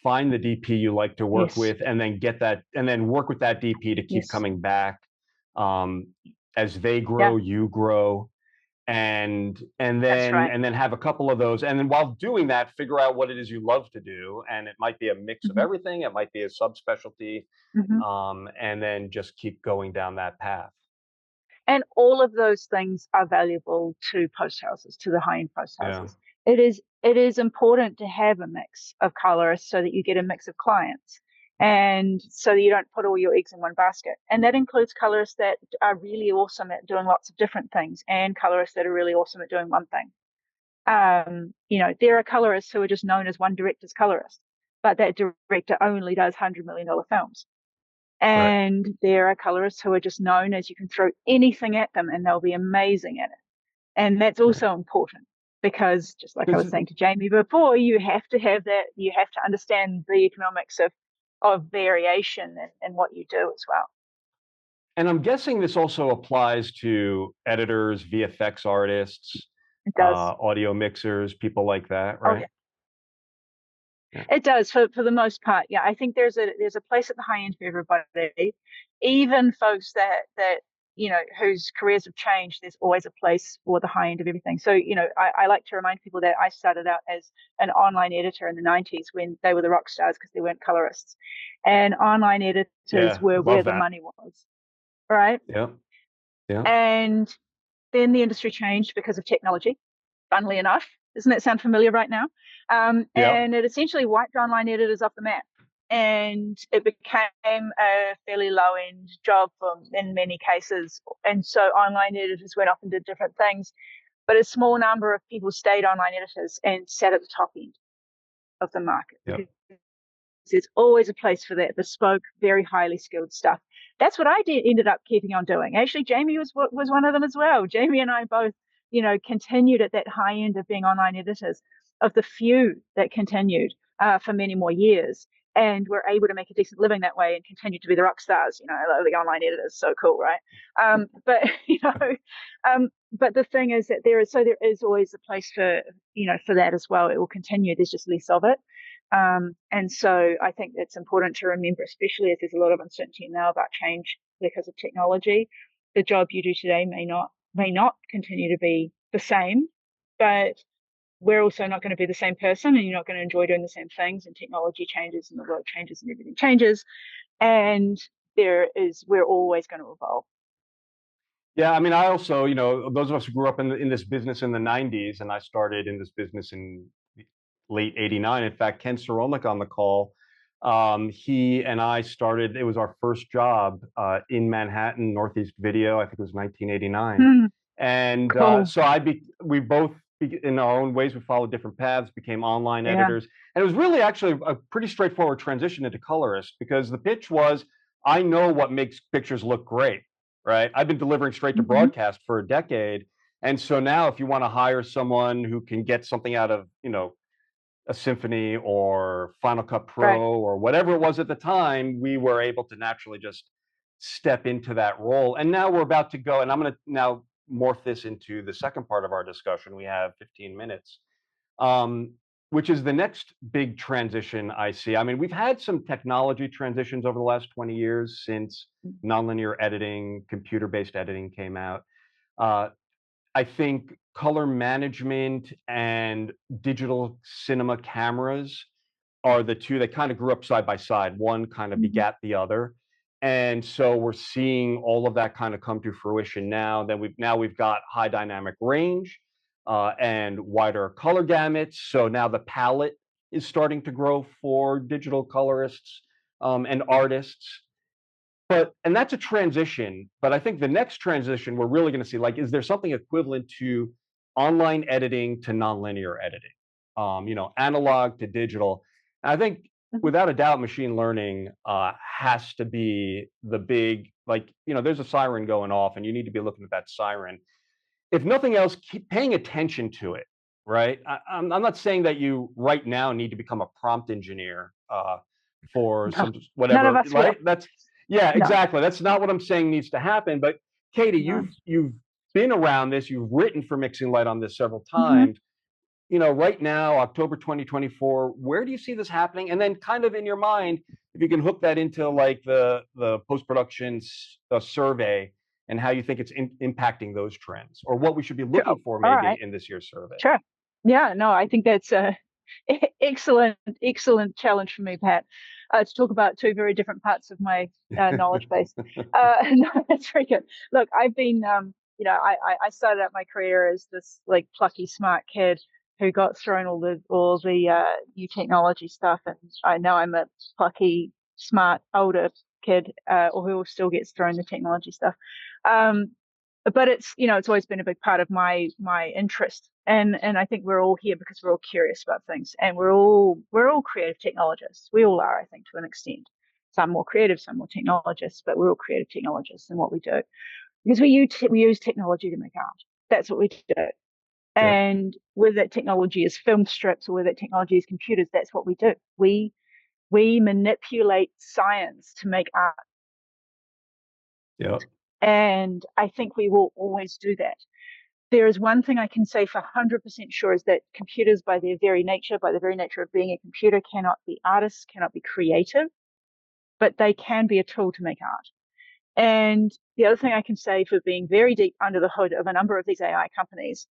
find the DP you like to work with, and then work with that DP to keep coming back. As they grow, you grow, and then have a couple of those, and then while doing that, figure out what it is you love to do, and it might be a mix of everything. It might be a subspecialty, and then just keep going down that path. And all of those things are valuable to post houses, to the high-end post houses. It is important to have a mix of colorists so that you get a mix of clients, and so that you don't put all your eggs in one basket. And that includes colorists that are really awesome at doing lots of different things, and colorists that are really awesome at doing one thing. There are colorists who are just known as one director's colorist, but that director only does $100 million films. And there are colorists who are just known as, you can throw anything at them and they'll be amazing at it. And that's also important, because just like I was saying to Jamie before, you have to have that, you have to understand the economics of variation and what you do as well. And I'm guessing this also applies to editors, VFX artists, audio mixers, people like that, right? Oh, yeah. It does for the most part. Yeah, I think there's a place at the high end for everybody. Even folks that whose careers have changed, there's always a place for the high end of everything. So, I like to remind people that I started out as an online editor in the 90s when they were the rock stars because they weren't colorists. And online editors Yeah, were where love the that. money was, right? Yeah, yeah, And then the industry changed because of technology, funnily enough. Doesn't that sound familiar right now? yeah, And it essentially wiped online editors off the map. And it became a fairly low end job in many cases. And so online editors went off and did different things. But a small number of people stayed online editors and sat at the top end of the market. yeah. There's always a place for that bespoke, very highly skilled stuff. That's what I ended up keeping on doing. Actually, Jamie was one of them as well. Jamie and I both, continued at that high end of being online editors, of the few that continued for many more years, and were able to make a decent living that way and continue to be the rock stars. The online editors, so cool, right? But but the thing is that there is always a place for that as well. It will continue. There's just less of it. And so I think it's important to remember, especially as there's a lot of uncertainty now about change because of technology. The job you do today may not continue to be the same, but we're also not going to be the same person, and you're not going to enjoy doing the same things. And technology changes, and the world changes, and everything changes. And we're always going to evolve. Yeah, I mean, I also, those of us who grew up in this business in the 90s, and I started in this business in late 89. In fact, Ken Sorolik on the call, he and I started, it was our first job in Manhattan, Northeast Video, I think it was 1989. And Cool. we both, in our own ways, we followed different paths, became online Yeah. editors. And it was really actually a pretty straightforward transition into colorist, because the pitch was, I know what makes pictures look great, right? I've been delivering straight to broadcast for a decade. And so now if you want to hire someone who can get something out of, a Symphony or Final Cut Pro Right. or whatever it was at the time, we were able to naturally just step into that role. And now we're about to go, and I'm going to now morph this into the second part of our discussion. We have 15 minutes, which is the next big transition I see. I mean, we've had some technology transitions over the last 20 years since nonlinear editing, computer-based editing came out. I think color management and digital cinema cameras are the two that kind of grew up side by side. One kind of begat the other. And so we're seeing all of that kind of come to fruition now. Then we've got high dynamic range and wider color gamuts. So now the palette is starting to grow for digital colorists and artists. And that's a transition. But I think the next transition we're really going to see, like, is there something equivalent to online editing to nonlinear editing? Analog to digital. And I think without a doubt, machine learning has to be the big, there's a siren going off, and you need to be looking at that siren. If nothing else, keep paying attention to it, right? I'm not saying that you right now need to become a prompt engineer for some whatever, None of us right? will. Yeah, No. exactly. That's not what I'm saying needs to happen. But Katie, No. you've been around this. You've written for Mixing Light on this several times. Right now, October 2024, where do you see this happening? And then kind of in your mind, if you can hook that into like the post-production survey and how you think it's impacting those trends, or what we should be looking for maybe in this year's survey. Sure. Yeah, no, I think that's a excellent challenge for me, Pat, to talk about two very different parts of my knowledge base. No, that's very good. Look, I've been, I started out my career as this like plucky, smart kid who got thrown all the new technology stuff, and I know I'm a plucky, smart, older kid, or who still gets thrown the technology stuff. But it's always been a big part of my interest, and I think we're all here because we're all curious about things, and we're all creative technologists. We all are, I think, to an extent. Some more creative, some more technologists, but we're all creative technologists in what we do, because we use technology to make art. That's what we do. And whether that technology is film strips or whether that technology is computers, that's what we do. We manipulate science to make art. Yeah. And I think we will always do that. There is one thing I can say for 100% sure, is that computers, by the very nature of being a computer, cannot be artists, cannot be creative, but they can be a tool to make art. And the other thing I can say for being very deep under the hood of a number of these AI companies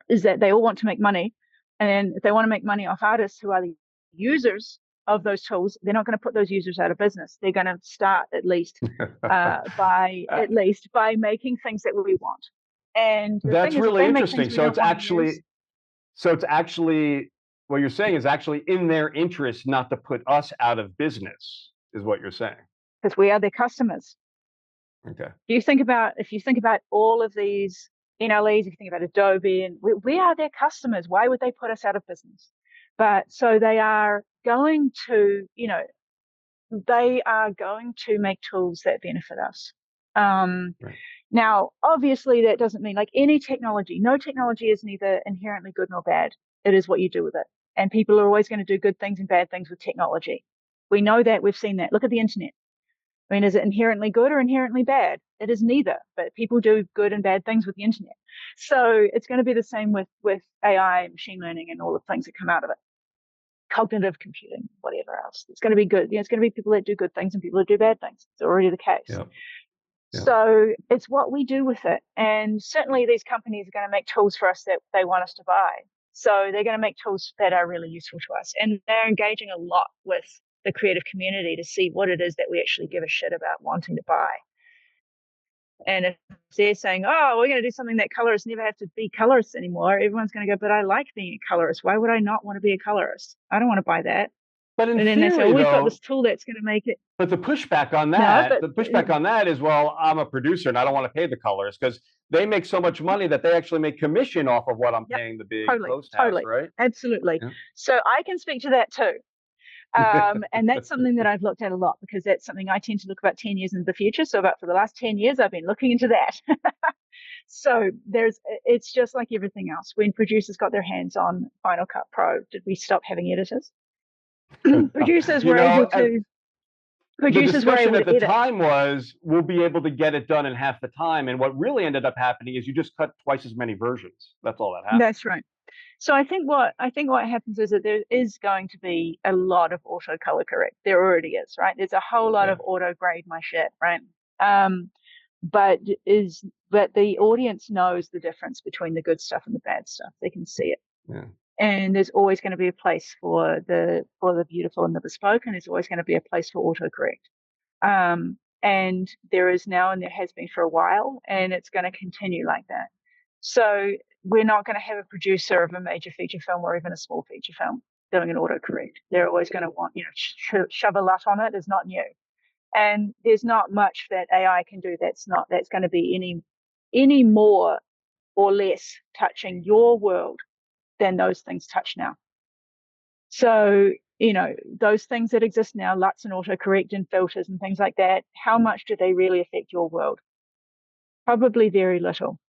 is that they all want to make money. And if they want to make money off artists who are the users of those tools, they're not going to put those users out of business. They're going to start at least by making things that we want. And the That's thing is, if really they make interesting. things we So don't it's want to actually, use, what you're saying is actually in their interest not to put us out of business, is what you're saying. because we are their customers. Okay. If you think about all of these NLEs, if you think about Adobe, and we are their customers, why would they put us out of business? But so they are going to, they are going to make tools that benefit us. Right. Now, obviously, that doesn't mean like any technology. No technology is neither inherently good nor bad. It is what you do with it. And people are always going to do good things and bad things with technology. We know that. We've seen that. Look at the internet. I mean, is it inherently good or inherently bad? It is neither, but people do good and bad things with the internet. So it's going to be the same with AI, machine learning, and all the things that come out of it. Cognitive computing, whatever else. It's going to be good. It's going to be people that do good things and people that do bad things. It's already the case. Yeah. Yeah. So it's what we do with it. And certainly these companies are going to make tools for us that they want us to buy. So they're going to make tools that are really useful to us. And they're engaging a lot with the creative community to see what it is that we actually give a shit about wanting to buy. And if they're saying, oh, we're going to do something that colorists never have to be colorists anymore, everyone's going to go, but I like being a colorist. Why would I not want to be a colorist? I don't want to buy that. But in And then theory, they say, we've got though, this tool that's going to make it. but the pushback on No, that, but is, well, I'm a producer and I don't want to pay the colorist because they make so much money that they actually make commission off of what I'm Yep, paying the big totally, post house, totally, right? absolutely. Yeah. So I can speak to that too. And that's something that I've looked at a lot because that's something I tend to look about 10 years into the future. So about for the last 10 years, I've been looking into that. So it's just like everything else. When producers got their hands on Final Cut Pro, did we stop having editors? Producers were able to. Producers were able the discussion at to the edit. time was, we'll be able to get it done in half the time. And what really ended up happening is you just cut twice as many versions. That's all that happened. That's right. So I think what happens is that there is going to be a lot of auto color correct. There already is, right? There's a whole lot of auto grade my shit, right? But the audience knows the difference between the good stuff and the bad stuff. They can see it. Yeah. And there's always going to be a place for the beautiful and the bespoke, and there's always going to be a place for autocorrect. And there is now, and there has been for a while, and it's going to continue like that. So we're not going to have a producer of a major feature film or even a small feature film doing an autocorrect. They're always going to want, shove a LUT on it is not new. And there's not much that AI can do that's going to be any more or less touching your world than those things touch now. So, those things that exist now, LUTs and autocorrect and filters and things like that, how much do they really affect your world? Probably very little.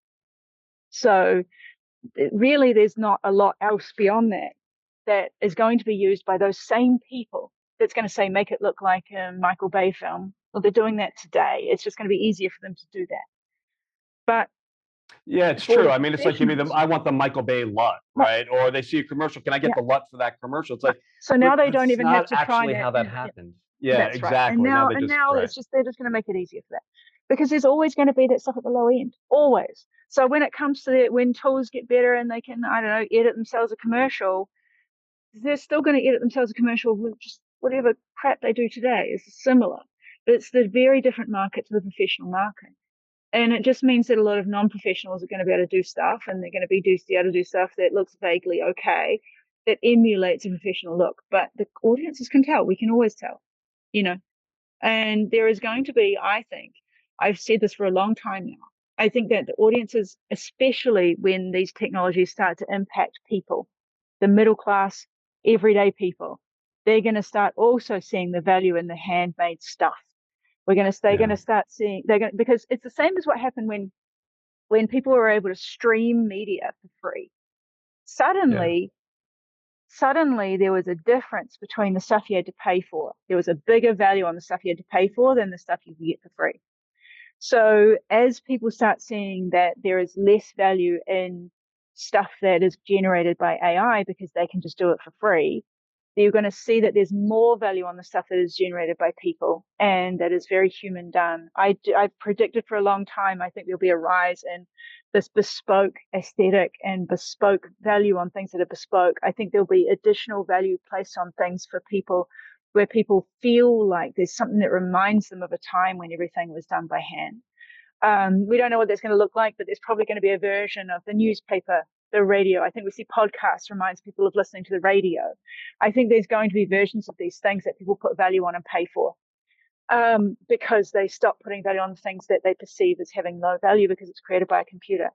So really, there's not a lot else beyond that is going to be used by those same people that's going to say, make it look like a Michael Bay film. Well, they're doing that today. It's just going to be easier for them to do that. But yeah, it's true. I mean, it's like, I want the Michael Bay LUT, right? Or they see a commercial. Can I get the LUT for that commercial? It's like, so now they don't even have to try actually how that happened. Yeah, that's exactly. Right. And now it's just, they're just going to make it easier for that, because there's always going to be that stuff at the low end, always. So when it comes to when tools get better and they can, I don't know, edit themselves a commercial, they're still going to edit themselves a commercial with just whatever crap they do today is similar. But it's the very different market to the professional market. And it just means that a lot of non-professionals are going to be able to do stuff, and they're going to be able to do stuff that looks vaguely okay, that emulates a professional look. But the audiences can tell. We can always tell, And there is going to be, I think, I've said this for a long time now, I think that the audiences, especially when these technologies start to impact people, the middle class, everyday people, they're going to start also seeing the value in the handmade stuff. They're going to start seeing, because it's the same as what happened when people were able to stream media for free. Suddenly there was a difference between the stuff you had to pay for. There was a bigger value on the stuff you had to pay for than the stuff you could get for free. So as people start seeing that there is less value in stuff that is generated by AI because they can just do it for free, you're going to see that there's more value on the stuff that is generated by people and that is very human done. I've predicted for a long time, I think there'll be a rise in this bespoke aesthetic and bespoke value on things that are bespoke. I think there'll be additional value placed on things for people where people feel like there's something that reminds them of a time when everything was done by hand. We don't know what that's going to look like, but there's probably going to be a version of the newspaper, the radio. I think we see podcasts reminds people of listening to the radio. I think there's going to be versions of these things that people put value on and pay for, because they stop putting value on things that they perceive as having low value because it's created by a computer.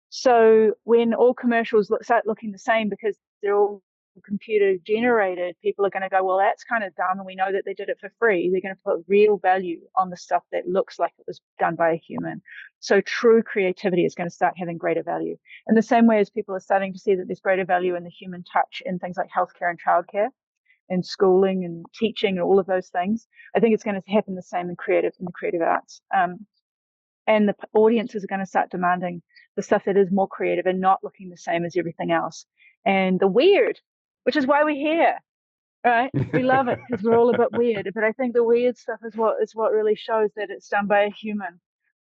So when all commercials start looking the same because they're all computer generated, people are going to go, well, that's kind of dumb, and we know that they did it for free. They're going to put real value on the stuff that looks like it was done by a human. So true creativity is going to start having greater value. In the same way as people are starting to see that there's greater value in the human touch in things like healthcare and childcare and schooling and teaching and all of those things, I think it's going to happen the same in the creative arts. And the audiences are going to start demanding the stuff that is more creative and not looking the same as everything else. And the weird, which is why we're here, right? We love it because we're all a bit weird. But I think the weird stuff is what really shows that it's done by a human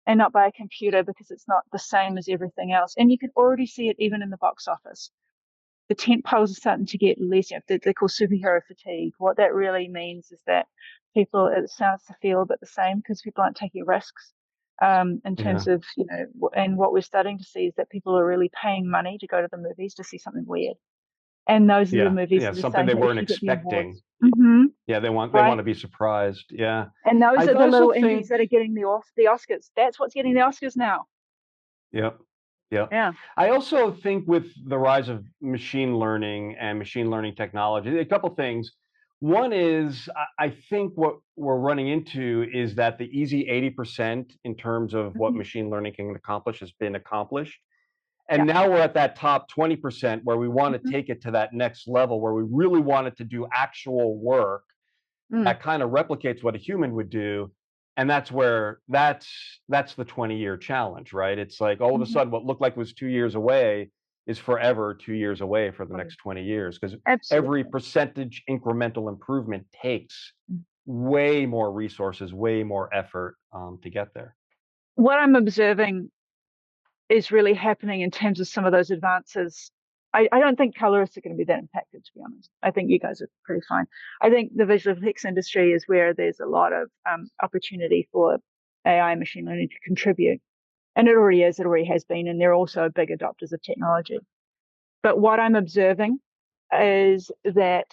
and not by a computer, because it's not the same as everything else. And you can already see it even in the box office. The tent poles are starting to get less. They're called superhero fatigue. What that really means is that it starts to feel a bit the same because people aren't taking risks. In terms of, and what we're starting to see is that people are really paying money to go to the movies to see something weird. And those are the movies that are something they weren't expecting. Yeah, they want to be surprised. Yeah. And those are the little indies that are getting the Oscars. That's what's getting the Oscars now. Yep. Yeah. I also think with the rise of machine learning and machine learning technology, a couple things. One is, I think what we're running into is that the easy 80% in terms of what machine learning can accomplish has been accomplished. And now we're at that top 20% where we want to take it to that next level, where we really want it to do actual work that kind of replicates what a human would do. And that's where that's the 20-year challenge, right? It's like all of a sudden what looked like was 2 years away is forever 2 years away for the next 20 years, because every percentage incremental improvement takes way more resources, way more effort to get there. What I'm observing is really happening in terms of some of those advances. I don't think colorists are going to be that impacted, to be honest. I think you guys are pretty fine. I think the visual effects industry is where there's a lot of opportunity for AI and machine learning to contribute. And it already is, it already has been, and they're also big adopters of technology. But what I'm observing is that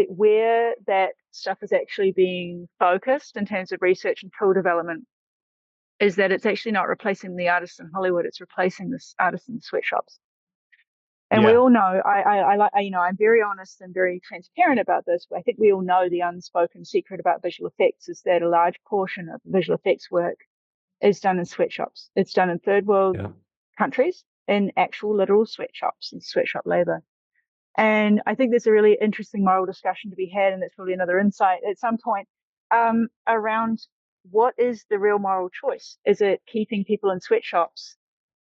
where that stuff is actually being focused in terms of research and tool development is that it's actually not replacing the artists in Hollywood, it's replacing the artists in the sweatshops. And we all know, I'm very honest and very transparent about this. I think we all know the unspoken secret about visual effects is that a large portion of visual effects work is done in sweatshops. It's done in third world countries, in actual literal sweatshops and sweatshop labor. And I think there's a really interesting moral discussion to be had, and that's probably another insight at some point, around what is the real moral choice? Is it keeping people in sweatshops,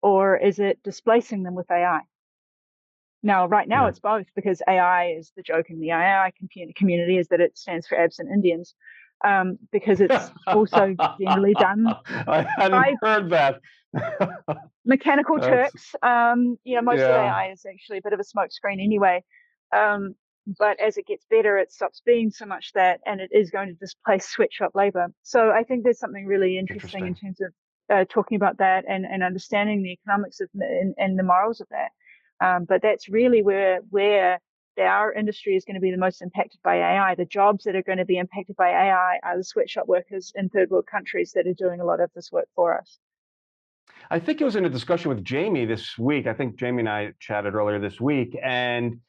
or is it displacing them with AI? Now, right now it's both, because AI is the joke in the AI community is that it stands for absent Indians, because it's also generally done. I hadn't heard that. Mechanical Turks. Most of AI is actually a bit of a smokescreen anyway. But as it gets better, it stops being so much that, and it is going to displace sweatshop labor. So I think there's something really interesting in terms of talking about that and understanding the economics of and the morals of that. But that's really where our industry is going to be the most impacted by AI. The jobs that are going to be impacted by AI are the sweatshop workers in third world countries that are doing a lot of this work for us. I think it was in a discussion with Jamie this week. I think Jamie and I chatted earlier this week. And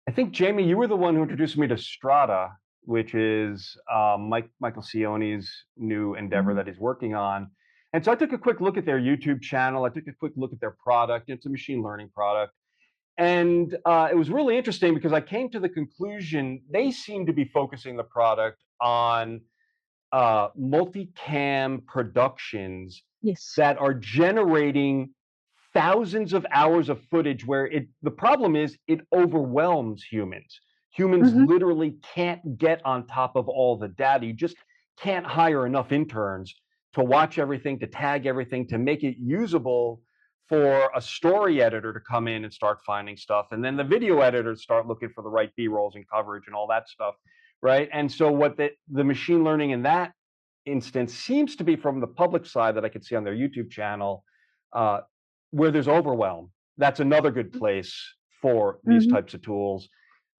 I think, Jamie, you were the one who introduced me to Strata, which is Michael Sione's new endeavor that he's working on. And so I took a quick look at their YouTube channel. I took a quick look at their product. It's a machine learning product. And it was really interesting because I came to the conclusion they seem to be focusing the product on multicam productions that are generating thousands of hours of footage where the problem is it overwhelms humans. Humans Mhm. literally can't get on top of all the data. You just can't hire enough interns to watch everything, to tag everything, to make it usable for a story editor to come in and start finding stuff. And then the video editors start looking for the right B-rolls and coverage and all that stuff, right? And so what the machine learning in that instance seems to be from the public side that I could see on their YouTube channel, where there's overwhelm. That's another good place for these Mhm. types of tools.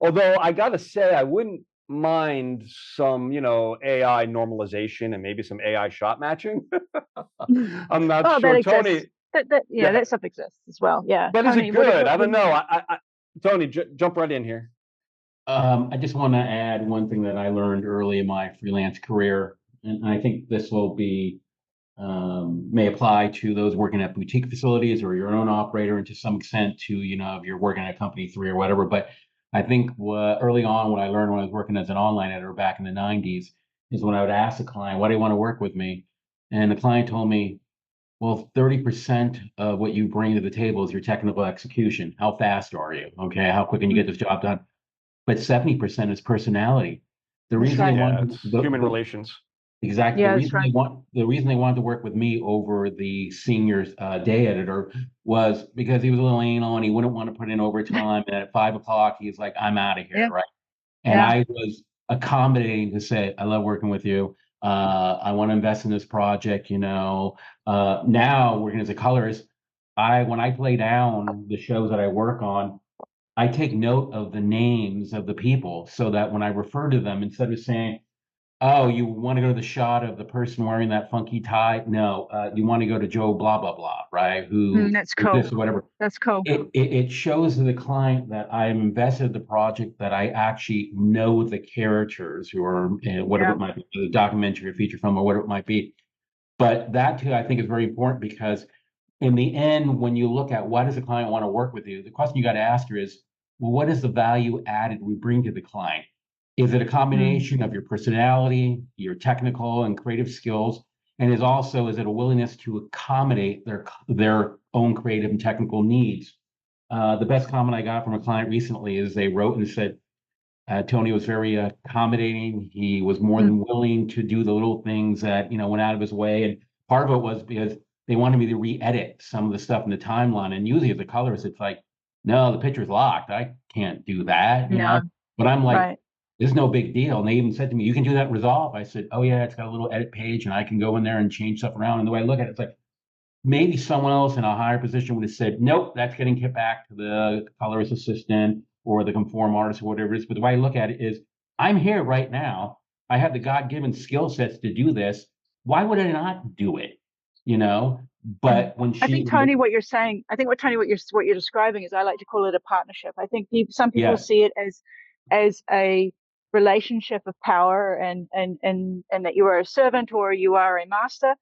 Although I got to say, I wouldn't mind some, AI normalization and maybe some AI shot matching. I'm not Oh, that sure, exists. Tony. Yeah, Yeah, that stuff exists as well. Yeah, but is Tony, it good? I what don't do you know. think? Tony, jump right in here. I just want to add one thing that I learned early in my freelance career, and I think this will be may apply to those working at boutique facilities or your own operator, and to some extent to, if you're working at company three or whatever. But I think early on, what I learned when I was working as an online editor back in the 90s is when I would ask a client, why do you want to work with me? And the client told me, well, 30% of what you bring to the table is your technical execution. How fast are you? Okay. How quick can you get this job done? But 70% is personality. The That's reason they right. Yeah, want it's human relations. exactly Yeah, that's right. the reason they wanted to work with me over the senior day editor was because he was a little anal and he wouldn't want to put in overtime. And at 5 o'clock, he's like, I'm out of here, Yeah, right? And yeah. I was accommodating to say, I love working with you. I want to invest in this project. Now working as a colorist, when I play down the shows that I work on, I take note of the names of the people so that when I refer to them, instead of saying, oh, you want to go to the shot of the person wearing that funky tie? No, you want to go to Joe blah blah blah, right? Who That's is cool. this or whatever. That's cool. It shows to the client that I am invested in the project, that I actually know the characters who are whatever Yeah. it might be, the documentary or feature film or whatever it might be. But that too, I think, is very important, because in the end, when you look at why does the client want to work with you, the question you got to ask her is, well, what is the value added we bring to the client? Is it a Mm. combination of your personality, your technical and creative skills, and is it a willingness to accommodate their own creative and technical needs? The best comment I got from a client recently is they wrote and said, Tony was very accommodating. He was more Mm. than willing to do the little things that, went out of his way. And part of it was because they wanted me to re-edit some of the stuff in the timeline. And usually as a colorist, it's like, no, the picture's locked. I can't do that. No, But I'm like, right. this is no big deal. And they even said to me, you can do that in Resolve. I said, oh yeah, it's got a little edit page and I can go in there and change stuff around. And the way I look at it, it's like, maybe someone else in a higher position would have said, nope, that's getting kicked back to the colorist assistant or the conform artist or whatever it is. But the way I look at it is, I'm here right now. I have the God-given skill sets to do this. Why would I not do it? You know, Mm. but when I think she, Tony, what you're saying, I think what you're describing is, I like to call it a partnership. I think some people yes, see it as a relationship of power, and that you are a servant or you are a master,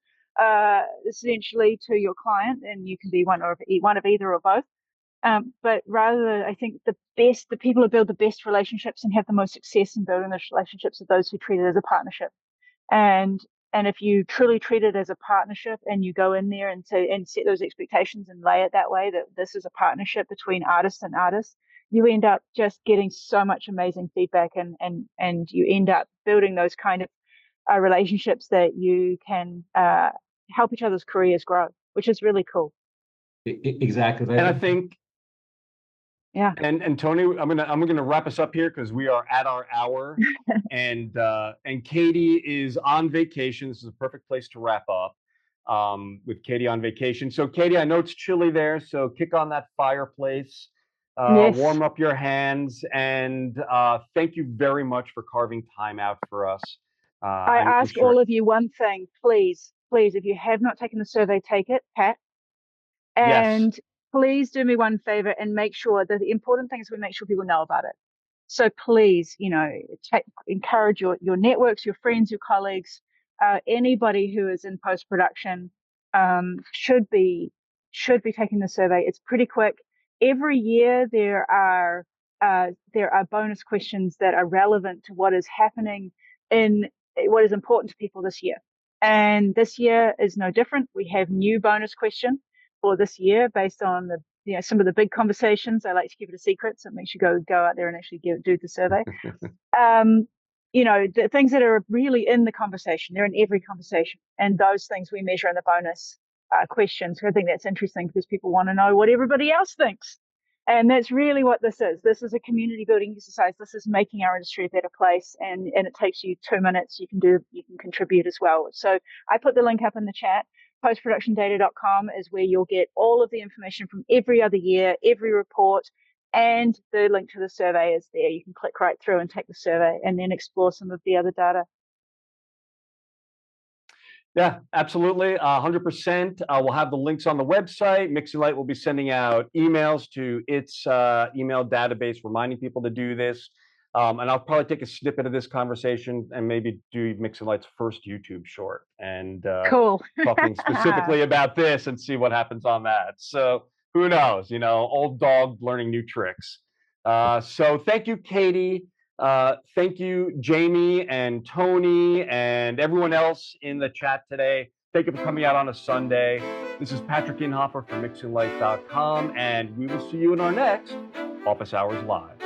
essentially, to your client, and you can be one of either or both. But rather, I think the people who build the best relationships and have the most success in building those relationships are those who treat it as a partnership. And if you truly treat it as a partnership, and you go in there and set those expectations and lay it that way, that this is a partnership between artists and artists, you end up just getting so much amazing feedback, and you end up building those kind of relationships that you can help each other's careers grow, which is really cool. exactly. And I think, Yeah. and Tony, I'm gonna wrap us up here because we are at our hour, and Katie is on vacation. This is a perfect place to wrap up, with Katie on vacation. So Katie, I know it's chilly there, so kick on that fireplace, Yes. warm up your hands, and thank you very much for carving time out for us. I I'm ask all sure. of you one thing, please, please, if you have not taken the survey, take it, Pat. Yes. And please do me one favor and make sure that the important thing is we make sure people know about it. So please, encourage your networks, your friends, your colleagues, anybody who is in post production, should be taking the survey. It's pretty quick. Every year there are bonus questions that are relevant to what is happening in what is important to people this year. And this year is no different. We have new bonus question for this year based on some of the big conversations, I like to keep it a secret, so it makes you go out there and actually do the survey. The things that are really in the conversation, they're in every conversation, and those things we measure in the bonus questions. I think that's interesting because people want to know what everybody else thinks, and that's really what this is. This is a community building exercise. This is making our industry a better place, and it takes you 2 minutes. You can contribute as well. So I put the link up in the chat. Postproductiondata.com is where you'll get all of the information from every other year, every report, and the link to the survey is there. You can click right through and take the survey and then explore some of the other data. Yeah, absolutely. 100%. We'll have the links on the website. MixingLight will be sending out emails to its email database, reminding people to do this. And I'll probably take a snippet of this conversation and maybe do MixingLight's first YouTube short and cool. talking specifically about this and see what happens on that. So who knows, old dog learning new tricks. So thank you, Katie. Thank you, Jamie and Tony and everyone else in the chat today. Thank you for coming out on a Sunday. This is Patrick Inhofer from MixingLight.com, and we will see you in our next Office Hours Live.